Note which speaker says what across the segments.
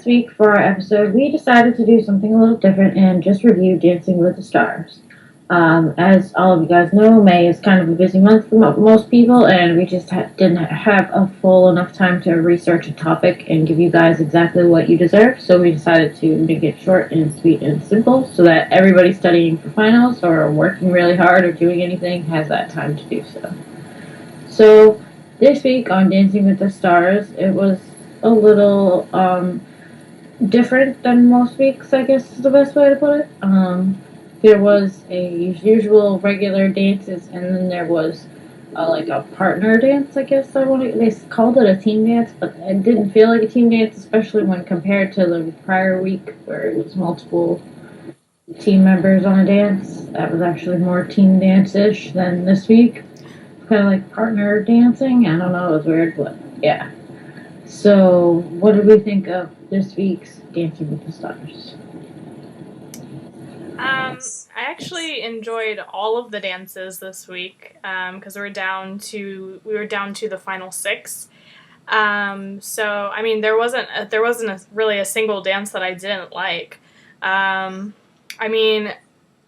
Speaker 1: this week for our episode, we decided to do something a little different and just review Dancing with the Stars. As all of you guys know, May is kind of a busy month for most people, and we just didn't have a full enough time to research a topic and give you guys exactly what you deserve. So we decided to make it short and sweet and simple so that everybody studying for finals or working really hard or doing anything has that time to do so. So this week on Dancing with the Stars, it was a little different than most weeks, I guess is the best way to put it. There was a usual regular dances, and then there was like a partner dance, I guess they called it a team dance, but it didn't feel like a team dance, especially when compared to the prior week where it was multiple team members on a dance. That was actually more team dance-ish than this week. Kind of like partner dancing. I don't know, it was weird, but yeah. So, what did we think of this week's Dancing with the Stars?
Speaker 2: I actually enjoyed all of the dances this week because we were down to the final 6. So I mean, there wasn't really a single dance that I didn't like. I mean,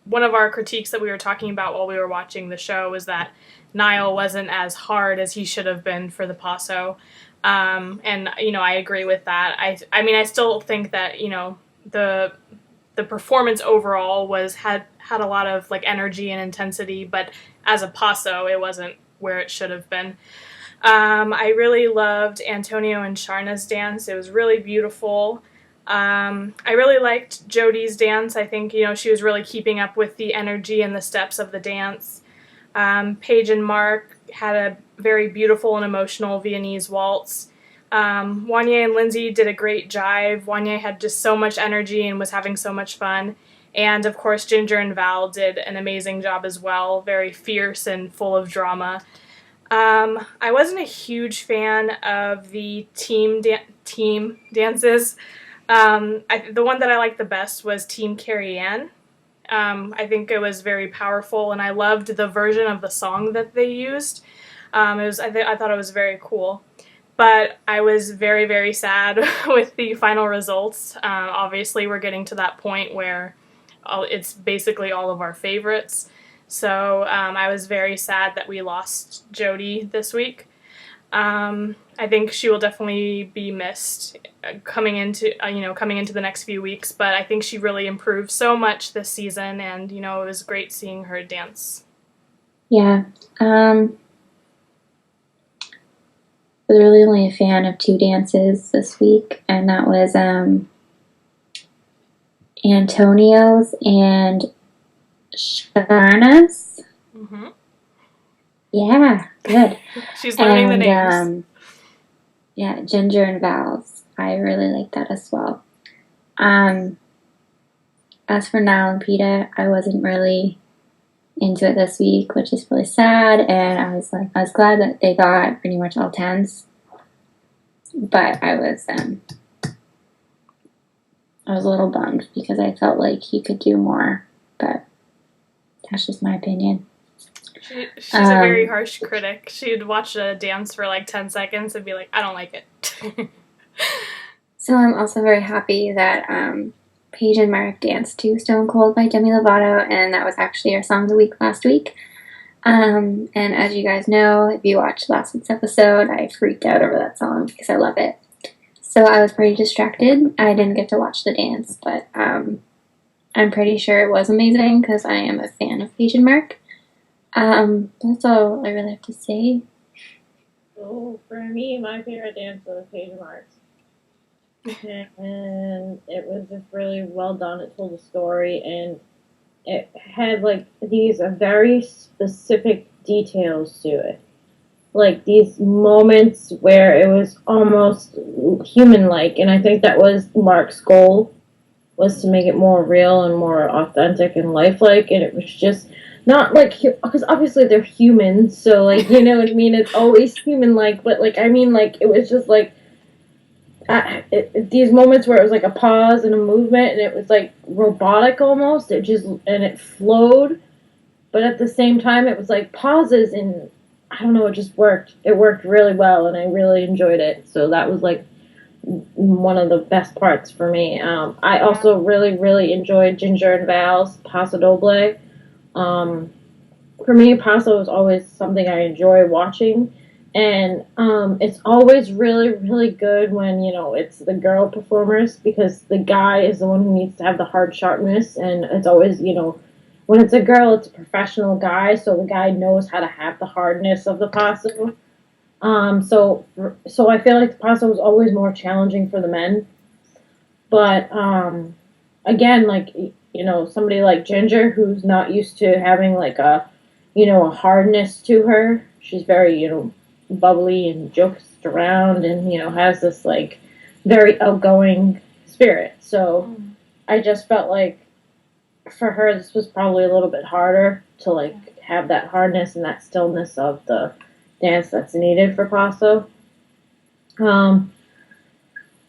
Speaker 2: one of our critiques that we were talking about while we were watching the show was that Niall wasn't as hard as he should have been for the paso. And I agree with that. I mean, I still think that the performance overall had a lot of like energy and intensity, but as a paso, it wasn't where it should have been. I really loved Antonio and Sharna's dance. It was really beautiful. I really liked Jodie's dance. I think she was really keeping up with the energy and the steps of the dance. Paige and Mark had a very beautiful and emotional Viennese waltz. Wanya and Lindsay did a great jive. Wanya had just so much energy and was having so much fun. And of course, Ginger and Val did an amazing job as well, very fierce and full of drama. I wasn't a huge fan of the team dances. The one that I liked the best was Team Carrie Ann. I think it was very powerful, and I loved the version of the song that they used. I thought it was very cool. But I was very, very sad with the final results. Obviously, we're getting to that point where it's basically all of our favorites. So I was very sad that we lost Jodie this week. I think she will definitely be missed coming into the next few weeks. But I think she really improved so much this season, and it was great seeing her dance.
Speaker 3: Yeah. I was really only a fan of 2 dances this week, and that was Antonio's and Sharna's.
Speaker 2: Mm-hmm.
Speaker 3: Yeah, good.
Speaker 2: She's learning the names.
Speaker 3: Yeah, Ginger and Val's. I really like that as well. As for Niall and Peta, I wasn't really into it this week, which is really sad, and I was glad that they got pretty much all 10s, but I was a little bummed because I felt like he could do more, but that's just my opinion.
Speaker 2: She's a very harsh critic. She'd watch a dance for like 10 seconds and be like, I don't like it.
Speaker 3: So I'm also very happy that Paige and Mark danced to Stone Cold by Demi Lovato, and that was actually our song of the week last week. And as you guys know, if you watched last week's episode, I freaked out over that song because I love it. So I was pretty distracted. I didn't get to watch the dance, but I'm pretty sure it was amazing because I am a fan of Paige and Mark. That's all I really have to say.
Speaker 1: Oh, for me, my favorite dance was Paige and Mark's. And it was just really well done. It told a story, and it had like these very specific details to it, like these moments where it was almost human-like, and I think that was Mark's goal, was to make it more real and more authentic and lifelike, and it was just not like, because obviously they're humans, so like, you know what I mean, it's always human-like, but like, I mean, like, it was just like these moments where it was like a pause and a movement, and it was like robotic almost. It flowed, but at the same time it was like pauses, and I don't know, it just worked. It worked really well, and I really enjoyed it. So that was like one of the best parts for me. I also really, really enjoyed Ginger and Val's Paso Doble. For me, Paso is always something I enjoy watching. And it's always really, really good when, it's the girl performers because the guy is the one who needs to have the hard sharpness. And it's always, when it's a girl, it's a professional guy, so the guy knows how to have the hardness of the paso. So I feel like the paso was always more challenging for the men. But again, like somebody like Ginger, who's not used to having like a hardness to her. She's very bubbly and jokes around, and has this like very outgoing spirit. So I just felt like for her, this was probably a little bit harder to like have that hardness and that stillness of the dance that's needed for Paso. Um,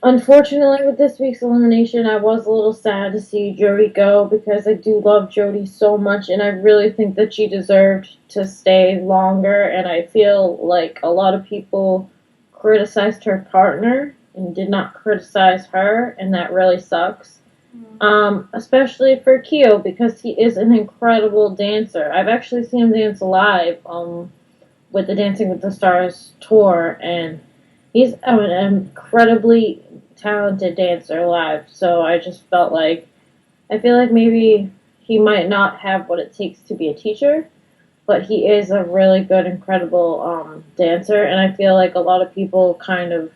Speaker 1: Unfortunately, with this week's elimination, I was a little sad to see Jody go because I do love Jody so much, and I really think that she deserved to stay longer. And I feel like a lot of people criticized her partner and did not criticize her, and that really sucks. Especially for Keo because he is an incredible dancer. I've actually seen him dance live with the Dancing with the Stars tour, and he's an incredibly talented dancer live. So I just felt like I feel like maybe he might not have what it takes to be a teacher, but he is a really good, incredible dancer, and I feel like a lot of people kind of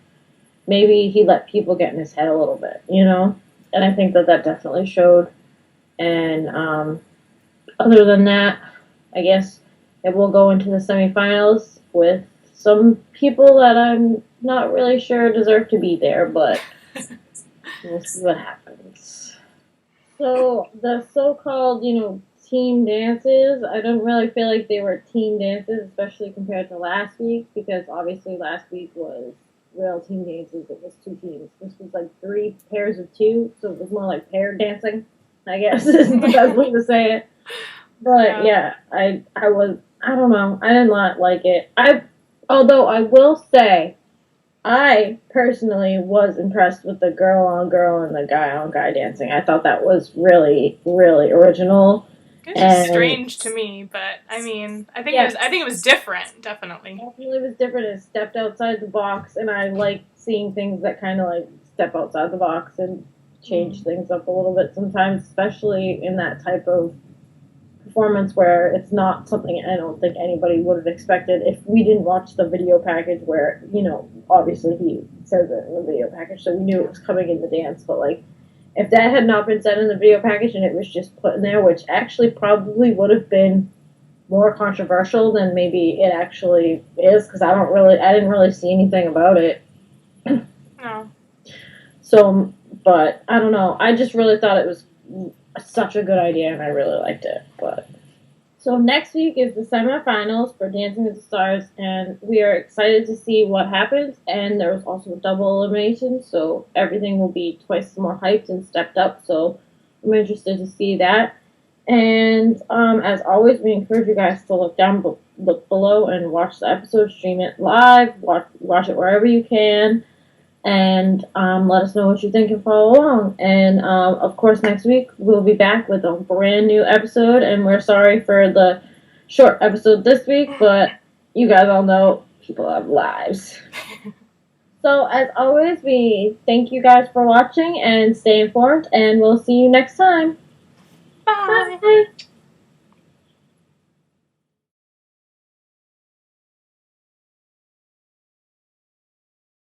Speaker 1: maybe he let people get in his head a little bit, and I think that definitely showed. And other than that, I guess it will go into the semifinals with some people that I'm not really sure deserve to be there, but we'll see what happens. So the so-called, team dances, I don't really feel like they were team dances, especially compared to last week, because obviously last week was real team dances. It was two teams. This was like 3 pairs of 2, so it was more like pair dancing, I guess is the best way to say it. But yeah, I don't know. I did not like it. Although I will say, I personally was impressed with the girl on girl and the guy on guy dancing. I thought that was really, really original.
Speaker 2: It was just strange to me, but I mean, I think it was different, definitely.
Speaker 1: Definitely was different. It stepped outside the box, and I like seeing things that kind of like step outside the box and change things up a little bit sometimes, especially in that type of performance where it's not something I don't think anybody would have expected if we didn't watch the video package where, obviously he says it in the video package, so we knew it was coming in the dance, but like if that had not been said in the video package and it was just put in there, which actually probably would have been more controversial than maybe it actually is, because I didn't really see anything about it.
Speaker 2: No.
Speaker 1: So, but I don't know. I just really thought it was such a good idea, and I really liked it. But so next week is the semifinals for Dancing with the Stars, and we are excited to see what happens. And there was also a double elimination, so everything will be twice more hyped and stepped up. So I'm interested to see that. And as always, we encourage you guys to look below and watch the episode, stream it live, watch it wherever you can, and let us know what you think and follow along. And of course, next week we'll be back with a brand new episode. And we're sorry for the short episode this week, but you guys all know people have lives. So as always, we thank you guys for watching and stay informed, and we'll see you next time.
Speaker 2: Bye.
Speaker 1: Bye.